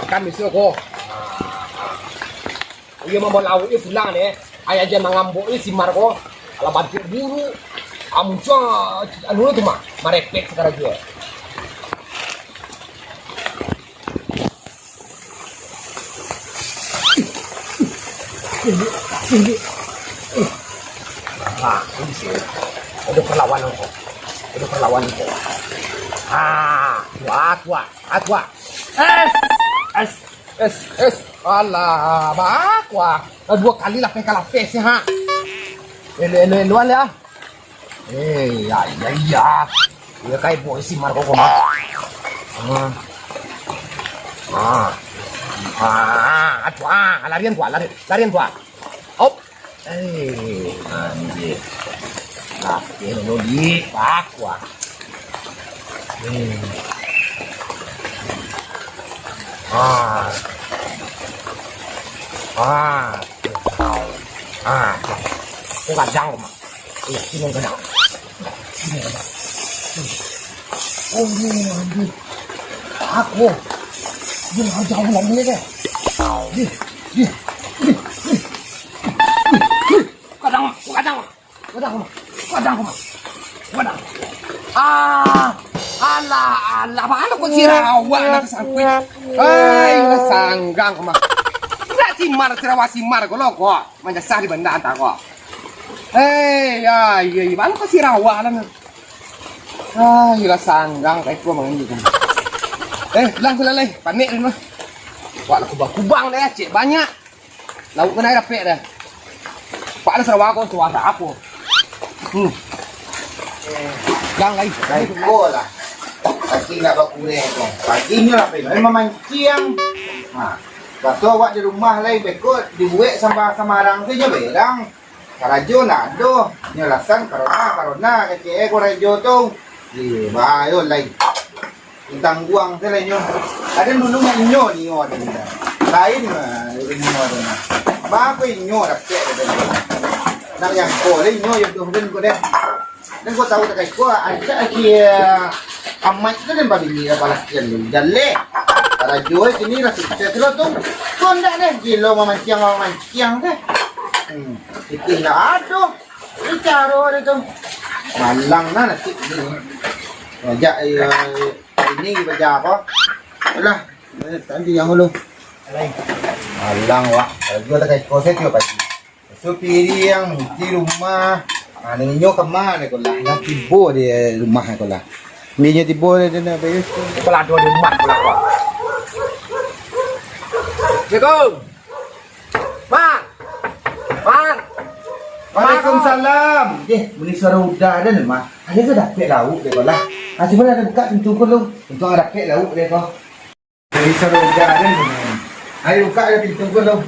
ikan misil ko. Iya mau laut ini pulang nih. Ayah aja ngambok ini si Marco. Kalau bantu buru, amca anu itu mah marepek sekarang juga. Ah, ini sih. Ada perlawanan kok. Ada perlawanan kok. Aqua. Es. Alah, aqua. Dua kali lah kalah sih ha. Luan ya. Ya. Ya kayak boy si Marco kok mah. Larian gua. Op. Anjir. Nah, ini lo di aqua. Cái gà răng mà. Iya, sini yang kena. Oh, ini. Aku. Dia jauh lagi ni deh. Kadang. Alah, mana kau sirawak nak sangkut? Sanggang kau mah. Tidak simar kau lo kau. Macam sah di benda antara kau. Ya, mana kau sirawak lah? Gila sanggang kayak kau mangan juga. Langsung panik ni mah. Wah, kubang deh, cek banyak. Lauk kena dapat dah. Pak ada Sarawak kau suara aku. Lang lagi. Kau lah. Pagi nak berkurang tu. Paginya lah pergi memancing. Kata awak di rumah lain bekot dibuat sama Samarang tu je berang. Karajo nak do. Ni alasan karena kecik ko rajo tu. Bayo lain. Tentang buang tu lain nyo. Ada dulu nyo ni orang ni. Lain nyo tu. Ba ko nyo dapat tu. Nak yang ko lain nyo yang tu den ko deh. Dan ko tahu tak ko ada kia amat tu dan bagi dia balakian ni. Jalle. Para jual sini lah sukses lo tu. Kau ndak deh gilo mamancing deh. Itu nak aduh. Bicara dia tu. Malang lah nanti ni. Ajak ini baca apa? Alah, tadi yang dulu. Malang wak. Jual tak kait kau saya pagi. Supiri yang di rumah. Ninyo kemana kau lah? Nak tibo di rumah kau lah. Ninyo tibo dia nak bayar. Kau lah dua di rumah kau lah. Assalamualaikum. Man. Waalaikumsalam. Beli suara udah ada ni mah. Ada ke dapat lauk dia kau lah. Cuma ada buka pintu kau lu. Untuk ada dapat lauk dia kau. Beli suara udah ada ni. Ayo buka ada pintu kau lu.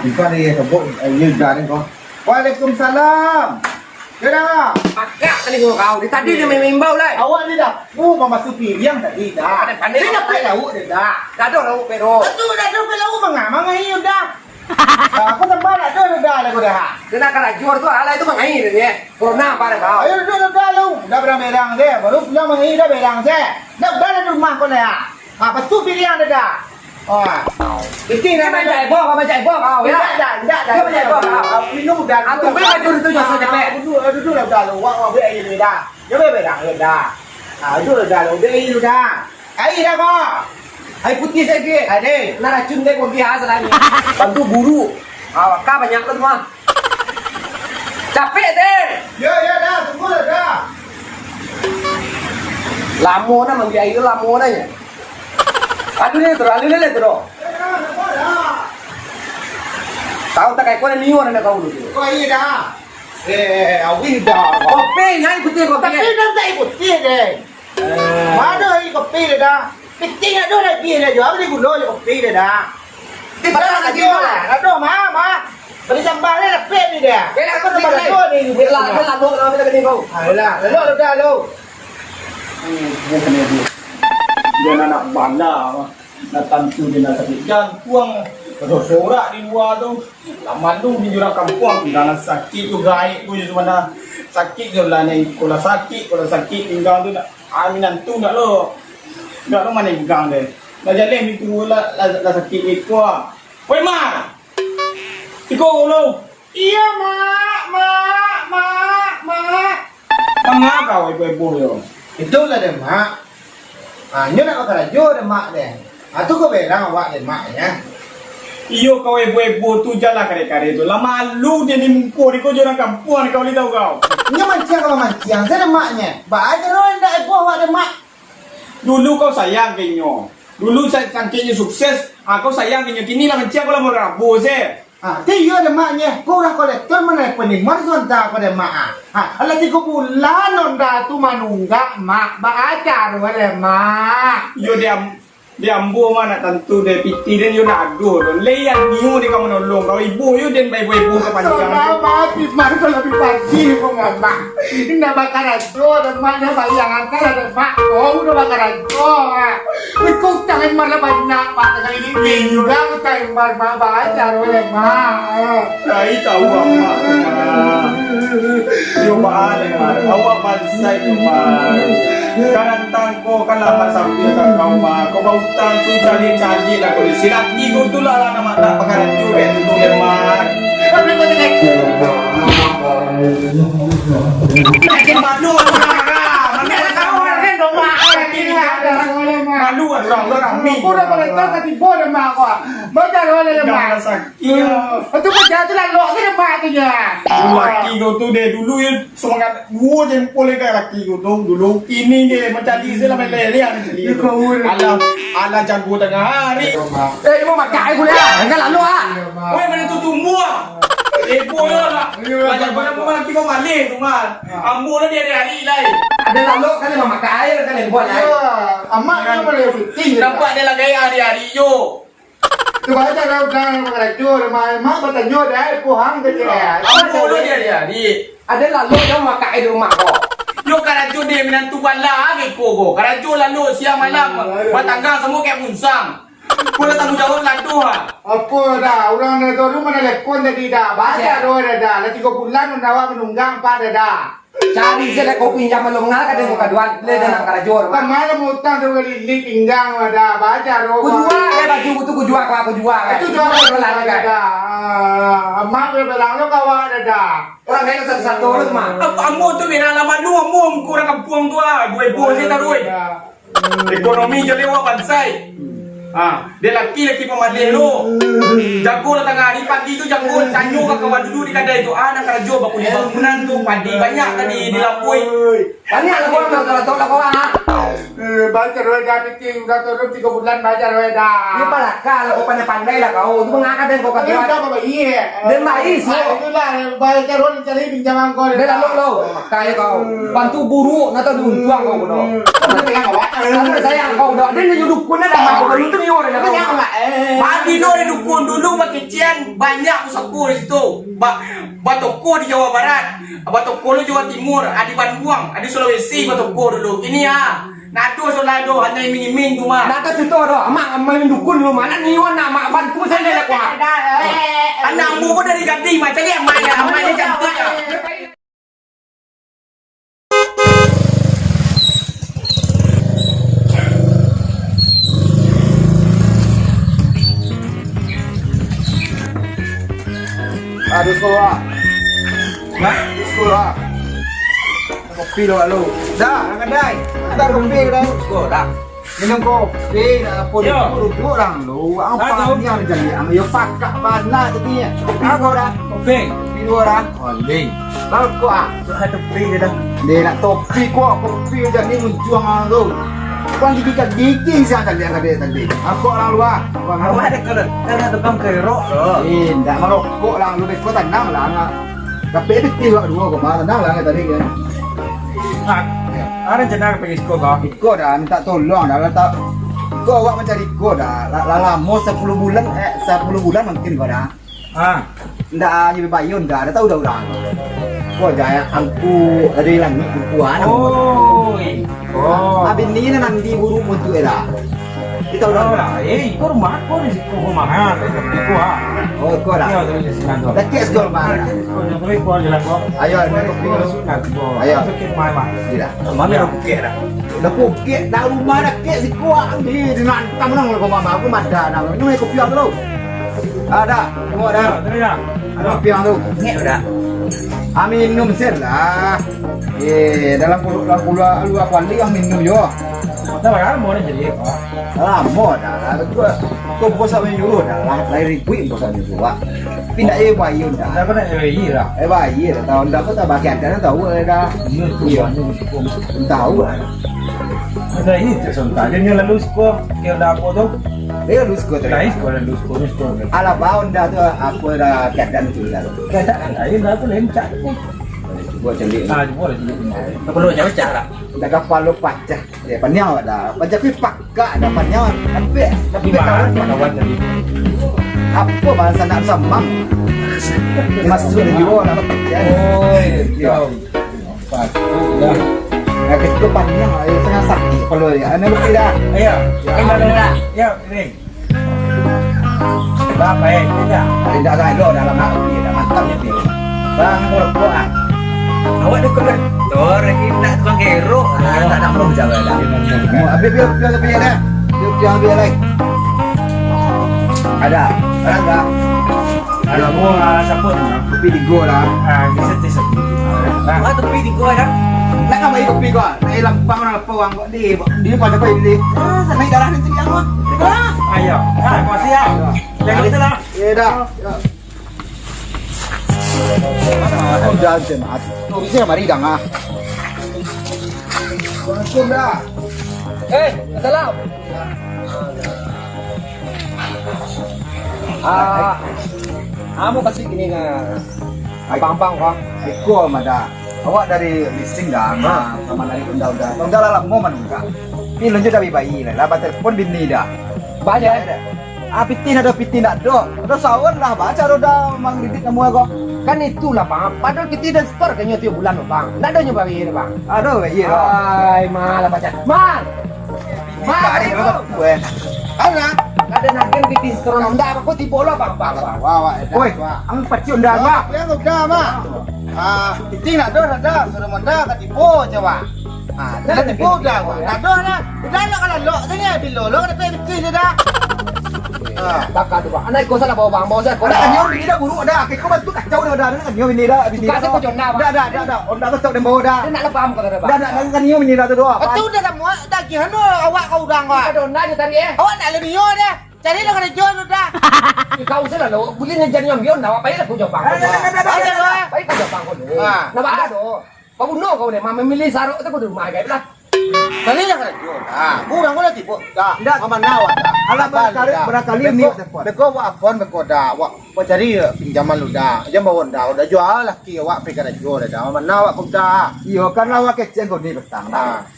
Pintu ada sebut ayo udah ada kau. Waalaikumsalam. Dah. Pakak tadi kau. Tadi dia membimbau lah. Awak ni dah. Mama Supi yang tadi dah. Dia dapat lauk dia dah. Dah ada lauk pero. Betul dah ada lauk mangai hiu dah. Aku tambah dah lah kau dah. Kena kerajur tu ala itu mengair dia. Corona pada kau. Ayo dah lu. Dah berang merang dia. Baru pulang mengair dah berang saya. Dah di rumah kau lah. Pastu pilihan dah. Ini nak macam kau kau ya. Tidak. Kau macam kau. Minum dah. Aku baju tu jasa cepet. Duduk dah lu. Wak be air dah. Dia be berang dah. Duduk dah lu. Be air dah. Air dah kau. Air putih sikit. Ada. Nak racun dia kau biasa lagi. Bantu buru. Kau banyak tu semua. Capek deh. Ya dah. Tunggu dah. Lamo na manggi air lamo na ya. Aduh ni terus. Tahu tak kayak kau ni orang nak kau dulu. Kau air dah. Awih dah. Kopi ngai putih kopi. Tapi dah tak putih deh. Mana air kopi dah. Penting ada dah biar dah jual beli gula je kopi dah. Padahal nak jual lah. Ada mah. Beli sambal ni dapat ni dia. Aku tak ada jual ni. Bila lalu kita kena kau. Ayolah, lalu. Dia kena dia nak bandar nak tantu dia nak sakit jantung bersorak di luar tu lama tu di jurang kampung dengan sakit tu gaib tu je mana sakit je lah ni kalau sakit tinggal tu nak aminan tu nak lo mana pegang dia jadi itu la sakit itu. Woi mak. Iko ulo. Iya, mak. Mangga kau ibu yo. Itulah deh, mak. Nyo nak karajo deh, mak deh. Tu kau berang awak deh, mak ya. Iyo kau ibu tu jalan kare-kare itu. Lama lu dia ni muko di kau orang kampung kau lihat kau. Nyo mancing kalau mancing, saya deh maknya. Baca roh ndak ibu awak deh, mak. Dulu kau sayang kenyo. Dulu saking sukses, kau sayang kenyo. Kini lah mancing kau lah mau rabu se. Tiyo deh maknya. Kau orang kolektor mana penimar sontak pada mak. Alah 3 bulan nonda tu manunggak mak. Baca roh deh, mak. Yo dia ambu mana tentu dia piti dan yo nak adu don leyan niu dia kamu nolong kau ibu yo dan ibu ke panjang mati mar kalau lebih pagi kok mak indah bakar aja dan mana bayang angkat ada mak kau udah bakar aja ikut jangan marah banyak pak kali ini juga kita mar baca oleh mak saya tahu mak yo balik mar awak bansai mar karantang ko kan lama sampai ke kau mak kau bau tang tu cari lah kau silap gigo tu lah nama tak pakaran juga itu tu lemah apa kau cakap makin malu mana kau orang dong mak malu orang mi kau dah boleh tahu tadi boleh mak kau baca oleh mak sakit itu kerja tu lah lok ke mak tu je laki kau tu deh dulu ya semangat gua jangan boleh kayak laki kau tu dulu ini dia macam di sini lah main lele yang ni ala jago tengah hari ibu makan aku ya. Enggak lalu Woi mana tu semua boyo lah macam mana pun laki kau malih tu mal ambu lah dia hari lain Ada lalu kan mau makan air kan yang buat lain. amak ni boleh penting nampak dia lah gaya hari-hari yo tu baca kau dah mengajar mak bertanya dah puhang ke dia ambu lah dia hari Ada lalu yang makan air di rumah kau. yo karajo dia menantu bala ke kogo karajo lalu siang malam batanggang semua kayak munsang kau dah tanggung jawab lah tu apa dah orang dah tu rumah dah lekon tadi dah baca doa dah 3 bulan mendawa menunggang 4 dah Cari saya kau pinjam malu mengalah kadang kau kaduan le dengan karajor. kan mana mau utang tu kali ini pinggang dah baca doa Ku jual baju tu ku jual aku jual. itu jual lah kan. amak berbelang lo kawan dah Orang lain satu-satu lu mah. ambu tu bina lama lu ambu kurang kampung tu ibu saya taruh ekonomi jadi awak bansai dia laki pemadil lu jago lah tengah hari pagi tu jago tanyo ke kawan dulu di kedai tu nak kerja baku di bangunan tu padi banyak tadi di Lampui Banyak lah kau tahu lah kau baca doa dah penting udah turun 3 bulan baca doa dah Ini palakal kau pandai-pandai lah kau. Tu mengangkat dan kau ini kaduan. udah apa iya Dan baik sih. itulah baca doa cari pinjaman kau Dia lalu lo kayak kau bantu buru atau diunjuang kau bodoh. Karena sayang kau dah. Dia nyuruh dukun dah mak kau itu ni orang dah kau. padi lu di dukun dulu makician banyak usaku di situ batoko di Jawa Barat batoko lu Jawa Timur di Bandung di Sulawesi batoko dulu ini nado solado hanya iming-iming tu mah Nak tu tu dah. Mak main dukun lu mana ni orang mak bantu saya dah kuat. anakmu pun dari Gading macam ni amai cantik Aduh sekolah. Sekolah. Kopi lo lalu. Dah, nak kedai. Ada kopi kedai. Dah. Minum kopi, apa dia duduk orang lu. Apa ni yang jadi? Ang yo pakak bana tadi ya. Kopi kau dah. Kopi Kopi dua dah. Holding. Lalu kau ada kopi dia dah dia nak topi kau kopi jadi menjuang lu. Kau gigi sih tadi tadi. Aku orang luar. awak ada tukang kerok Tidak merokok lah, lu kau tenang lah. Tapi itu tiga dua kau mana tenang lah tadi kan. ada jenang pergi sekolah Iko dah minta tolong dah tak. Kau awak mencari kau dah. Lama 10 bulan 10 bulan mungkin kau dah. Ndak nyubi bayun dah. Dah tahu dah orang. Kau jaya angku dari langit kuan. oh Abin ni nanti buru untuk era. Kita udah lah. Kau rumah kau di situ rumahan. Itu ha. Oh, kau dah. Iya, tu sinan tu. Dah kes kau mana? Kau jangan pergi kau jalan kau. Ayo, kopi kau. Ayo. Sikit mai mah. Tidak. Mana dah bukit dah. Dah pokek dah rumah dah kek si kuat ni dengan tamunang kau mama aku mada dah. Ni kopi yang tu. Ada, tengok dah. Tadi dah. Ada kopi yang tu. Ngek dah. Amin minum sen lah. Dalam puluh lu apa ni yang minum yo. Dah bayar mau jadi. Mau dah. Kau bos sama euro dah. Lahir ribu bos sama euro. Pindah bayi dah. Dah kena bayi lah. Bayi dah. Tahun dah kau tak bagian dah tahu dah. Iya. Tahu dah. Ada itu sontak. Dia lalu sekolah. Kau dah apa tu? Dia lulus kau tu. Dah sekolah lalu sekolah. Ala baun dah tu aku dah keadaan tu dah. Keadaan lain dah tu lencak. Buat celik. Boleh jadi. Tak perlu jauh cara. Dah kapal lu pacah. Dia panyau dah. Pacah pi pakak dah panyau. Tapi Kawan tadi. apa bahasa nak samam. Masuk di jiwa lah pacah. Oh, iya. Dah. Nah, itu panyau sangat sakit kalau ya. Ana lu dah. Iya. Dah. Ya, ini. Berapa ya? Tidak ada lo dalam hal dia dah mantapnya dia. Bang kau ah. Awak dah kena. Tuh, lagi nak tukang kerok. Tak nak perlu jaga dah. Habis biar dah. Biar lagi. Ada dah. Ada gua saput. Kopi di go lah. Bisa tes. Awak tu pergi di gua dah. Nak kau bagi kopi kau. Nak lampang orang pawang kau dia pada kau ini. Naik darah nanti dia kau. Ayo. Makasih ya. Jangan salah. Ya dah. Dah jemaat. Tu bisa mari dah ah. Assalamualaikum dah. Assalam. Kamu pasti gini kan? Abang-abang kau. Iko mada. Awak dari listing dah sama dari undang-undang. Undang lah mau manungka. Ini lonjok dari bayi lah. Lah telefon bini dah. Banyak. Pitin ada pitin nak do. Ada sawon lah baca roda mang didit kamu kok. Kan itulah bang. Padahal kita dah store kayaknya tiap bulan bang. Nak ada nyoba ini bang. Aduh iya. Ay malah baca. Man. Mari lo gue. Ana. Ada nagen bikin sekolah ndak aku tipe lo bang. Wah. Oi, ang paciun dah mah. Yang udah mah. Pitin nak do ada. Suruh manda katipo coba. Dah tipu dah. Tak do dah. Dah nak kalau lo sini bilo lo ada pitin dah. Bakal tu bang. Anak kau salah bawa bang. Bawa saya. Kau dah nyom ini dah buruk dah. Kau bantu kacau dah dengan nyom ini dah. Kasih kau jona bang. Dah. Onda kau tak dembawa dah. Dia nak lepam kau dah bang. Dah dengan nyom ini dah tu doa. Itu dah semua, dah kira no awak kau udang kau. Kau jona je tadi Awak nak lebih yo dah. Cari dah kena jual dah. Kau salah lo. Boleh ngajar nyom bion dah. Apa yang aku jawab bang? Baik kau jawab bang kau ni. Nampak ada. Kau bunuh kau ni. Mama milih saruk tu kau di rumah gaya lah. Cari dah kena jual. Kurang kau lah tipu. Dah. Mama nawat dah. Alah berkali ni. Beko awak phone beko dah. Awak cari pinjaman lu dah. Jam bawa dah. Udah jual laki awak pergi kena jual dah. Mama nawat kau dah. Iyo kan awak kecil kau ni petang.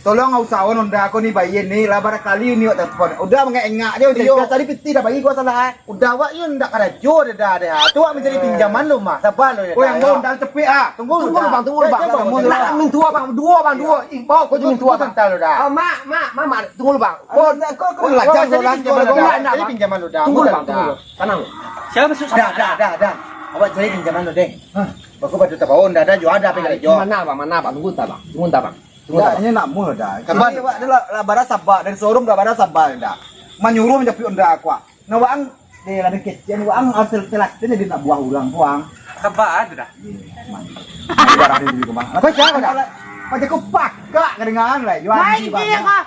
Tolong kau sawon onda kau ni bayi ni. Lah berkali ni awak telefon. Udah mengengak dia. Tadi piti dah bagi kau salah. Udah awak yun dah kena jual dah. Tu awak mencari pinjaman lu mah. Sabar lu. Oh yang bawa dah tepi Tunggu bang. Nak minta dua bang. Dua. Bawa kau cuma dua bang. Lu dah. Mama, tunggu lu bang. Kau lancar solat jadi pinjaman lu dah. Tunggu bang. Tenang. Siapa susah? Dah. Awak cari pinjaman lu deh. Baku baju tabawon dah jual ada pergi jual. Mana bang? Tunggu tak bang. Ini nak mula dah. Kabar awak adalah bara sabak dari showroom dah bara sabak dah. Menyuruh menjapi onda aku. Nah wang dia ada kecil wang asal celak dia nak buah ulang buang. Kabar ada dah. Darah dia juga bang. Apa siapa dah? Macam kau pakak kedengaran lah. Main dia kau.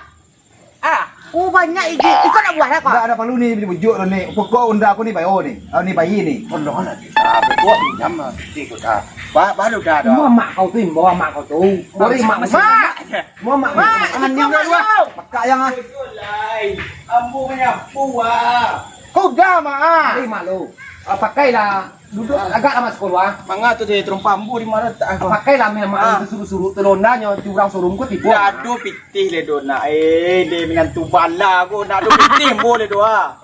Banyak iji. Ikut nak buat apa? Dah ada perlu ni bujuk ni. Pokok onda aku ni bayo ni. Ni bayi ni. Onda nak kita berbuat pinjam tiku dah. Baru dah dah. Mak kau tu, bawa mak kau tu. Beri mak masih. Mak. Angan dia dah. Pakak yang Ambu menyapu Kau dah mah. Beri mak lu. Pakailah. Duduk agak lama sekolah. Manga tu dia terumpa ambu di mana tak. Pakailah memang suruh-suruh telondanya curang suruh kau tipu. Dadu pitih le dona. Dia dengan tu bala aku nak du pitih boleh doa.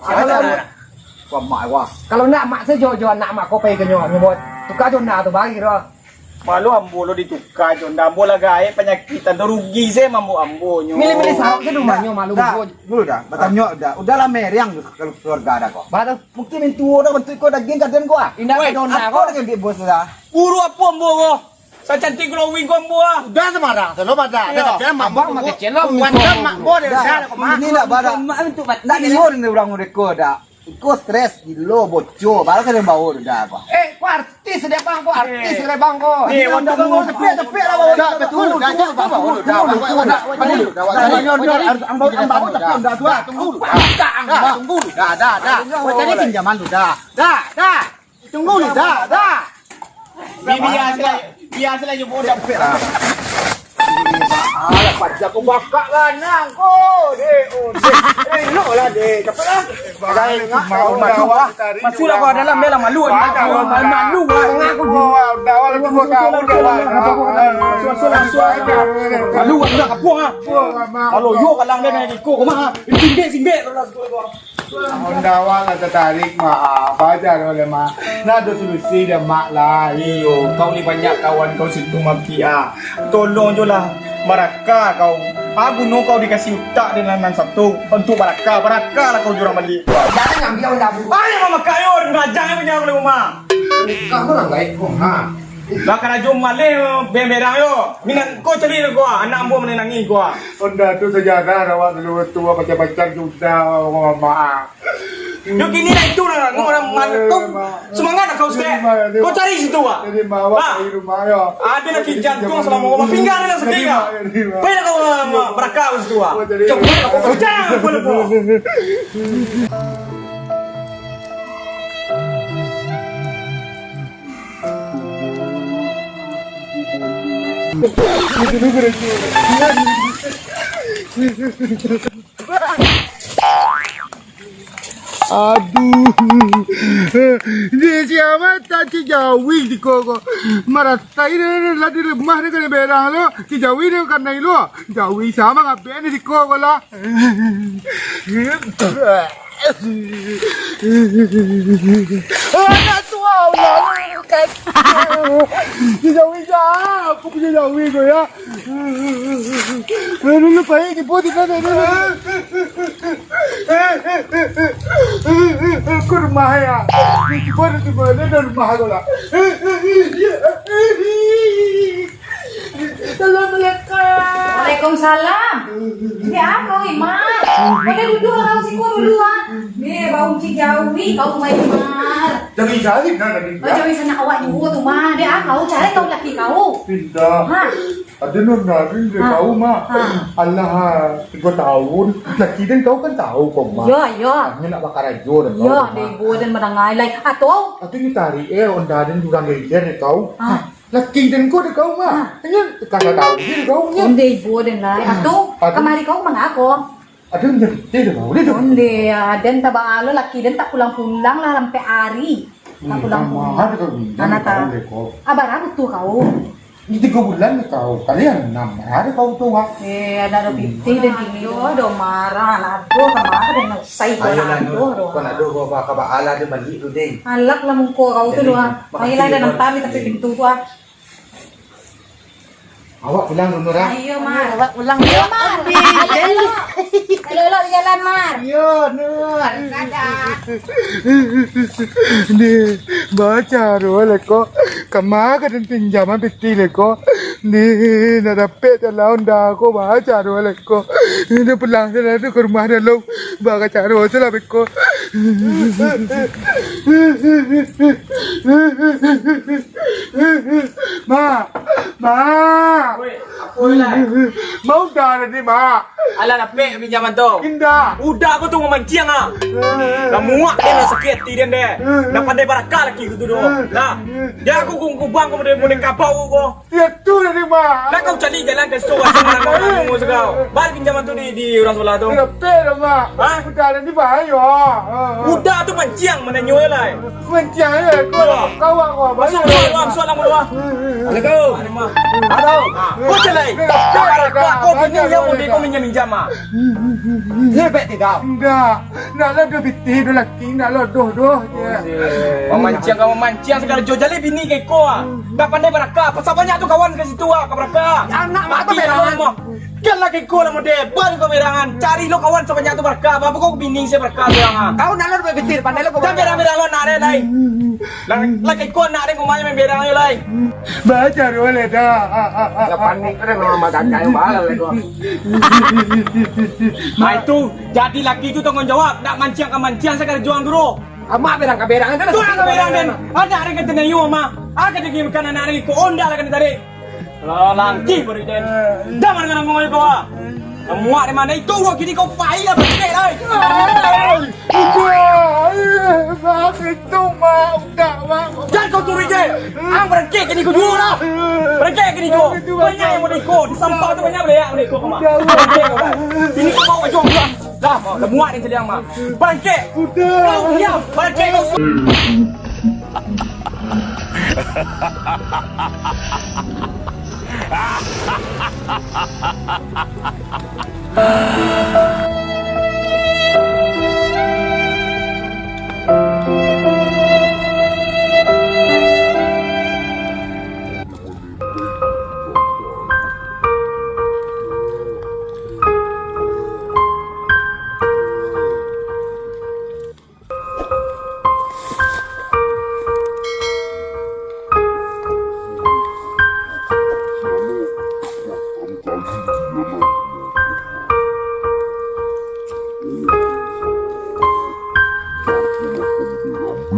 Kau mak wah. Kalau nak mak saya jual nak mak kau pergi ke nyok nyobot. Tukar jona tu bagi dah. Malu ambo lo ditukar John. Ambo lagay penyakitan rugi saya mambo ambo nyo. Milih-milih saham ke rumahnya malu Dah, gua. dulu dah. Batamnya dah. Udahlah meriang keluarga dah kok. Baru mungkin yang tua dah bentuk kau daging kadian kau ah. Indah Weh, ke donda Kau kau. dengan dia bos dah. Buru apa ambo ko? Sa cantik glowing ko ambo ah. Udah semarang, selalu pada. Dah Abang mak kecil lah. mak bodoh dah. Ini dah pada. Untuk bat. Nak ni orang ni orang mereka dah. Kau stres gilo bocor, baru kena bawa dah apa. Kau artis dia bang, kau artis dia bang kau. Ni Dah bawa tepi lah bawa. Dah betul, dah bawa. Dah bawa tapi dah tua. Tunggu dulu. Tunggu dulu. Dah. Tadi pinjaman tu dah. Dah. Tunggu dulu dah. Biasa lah yung bodoh. Alah pajak aku bakak lah nang ko. Lo lah deh. Cepat lah. Mau Masuk lah kau dalam dia lah malu. Malu lah. Aku dah lagi buat kau dah. Masuk. Malu aku dah kapuang ah. Kalau yo kalang dia naik ikut kau mah. Singbek. Honda wala tertarik mak bajar oleh mak nado solusi dia mak lah Iyo, kau ni banyak kawan kau situ mafia. Tolong je lah Baraka kau. Aku no kau dikasih utak dengan satu untuk Baraka lah kau jurang balik. Jangan ngambil donda bu. Ayo mama kayo, rajang punya oleh rumah. Kamu orang baik kau. Lah kana jom malih bemerang yo. Minat kau cari kau anak ambo menenangi kau. Honda tu sejarah rawat dulu tua baca-baca juta mak Yo kini lah itu lah orang kau semangat kau sekali. Kau cari situ ah. jadi bawa di rumah yo Ada nak jantung selama kau pinggang dia sekali kau. Baik kau Baraka situ ah. Coba kau jangan boleh. aduh dia siapa tak jauhi di koko maratai lah di rumah ni kena berang lo jauhi dia kan naik lo jauhi sama ngapain di koko lah anak tua Allah jauhi jah aku punya jauhi kau ya lu baik di poti kan kurma ya baru di mana dan rumah kau lah Assalamualaikum. Waalaikumsalam. Ni apa Imar? Boleh duduk kau si kau dulu ah. Ni bau cik jauhi kau mai Imar. Jangan cari nak tadi. Oh jauhi sana awak juga tu mah. Dia kau cari kau laki kau. Pindah. Ha. Ada narin dia tahu mah. Allah 3 tahun. Laki dan kau kan tahu kau mah. Ya. Hanya nak bakar aja dan kau. Ya, dia bodan merangai lai. Atau Atau ni tarik onda dan juga ngejar dia kau. Ha. Laki dan kau dia kau mah. Hanya kata tahu dia kau nya. onde bodan lai. Atau kemari kau mana aku? Ada yang dia kau dia. Onde dan tabalo laki dan tak pulang-pulang lah sampai hari. Tak pulang-pulang. Ada kau. Anak tak. Abar aku tuh kau. Ini 3 bulan kau. Kalian 6 hari kau tua. Ada piti dan tinggi do marah nado kemana dan say ko nado Kau nak dulu kau ala dia balik tu deh. alak lah mong ko kau tu doa ay lang dan tali tapi pintu tu ah Awak pulang dulu Ra. ayo mar ulang ayo mar halo jalan mar Yo, Nur. Ni baca roh ko. Kama ka din pinjaman pitti ko. Ni nadapet laun da ko baca roh ko. Ni pulang sa na ko rumah na lo. Baka caro sa labi ko. Ma. Apa lah? Mau dah ni ma. Alah nak pek pinjaman tu. Indah. Udah aku tu memancing ah. Dah muak dia lah sakit hati dia deh. Dah pandai Baraka lagi aku tu doh. Lah. Dia aku kubang kau boleh kapau kau. Ya tu dari ma. Lah kau cari jalan ke store sama kau ngomong sekau. Balik pinjaman tu di orang sebelah tu. Kenapa ma? Ha? Udah ni bahaya. Udah tu mancing mana nyoi lah. Mencari kau kawan kau. Masuk lah, masuk lah mula. Assalamualaikum. Aduh, kau celai. Kau punya yang mau kau minjam ah. Lebih tidak. Enggak. Nak lah dua biti, dua laki. Nak lah doh je. Memancing segala jual jali bini ke kau ah. Tak pandai beraka. Pasal banyak tu kawan ke situ ah, kau beraka. Anak mak tu Mati merangan. lah, kan lagi kau lah model. Baru kau merangan. Cari lo kawan sebanyak tu beraka. Apa kau bini saya beraka merangan. Kau nak lah dua biti, pandai lo kau. Jangan merang-merang lo nak ada lagi. Lagi kau nak ada kumanya merang yo lagi. Baca boleh dah. Panik kan orang makan kayu mahal lah kau. Nah itu jadi laki itu tanggung jawab. Tak mancing ke mancing sekarang jual dulu. Amak berang kan? Tu nak berang dan ada hari kata nayu ama. Ada lagi makan anak hari ko onda lah kena tarik. Langki beri den. Dah mana ngomong kau ah. Muak di mana itu kau kini kau pai lah berkek lah. Mak itu mak. Udah mak. Jangan kau turi je. Ang berkek kini kau jual lah. Berkek kini kau. Banyak yang boleh kau. Di sampah tu banyak boleh kau kau. Berkek kau lah. Ini kau bawa jual pulang. Dah muak di seliang mak. Berkek. Kau diam. Berkek kau.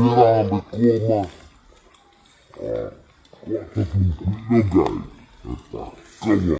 Bilang berkoma. Kuat tu guys. Kau